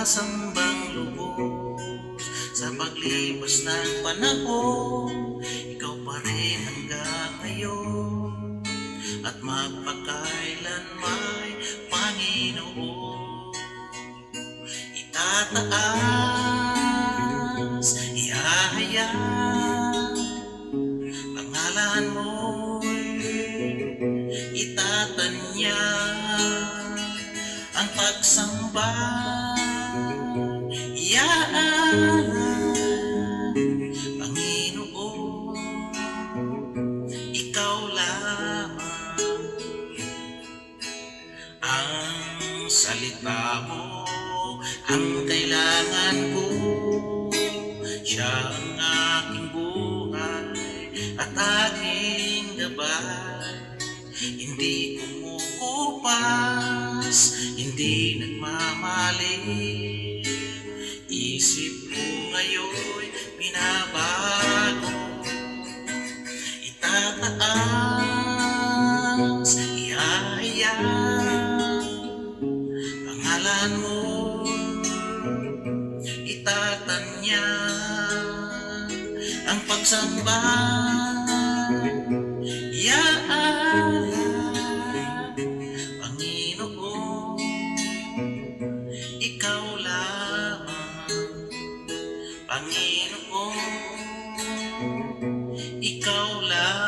sasambang lubos. Sa paglipas ng panahon, ikaw pa rin hanggang ngayon, at magpakailanman, Panginoon. Itataas, ihahayag pangalan mo'y itatanyag, ang pagsamba iyaan, Panginoon, ikaw lamang. Ang salita mo ang kailangan ko, siya ang aking buhay at aking gabay. Hindi kumukupas, hindi nagmamali, isip ko ngayon'y binabago. Itataas, ihahayag pangalan mo, itatanyag ang pagsamba iyaan, Panginoon, ikaw lamang. Panginoon, ikaw lamang.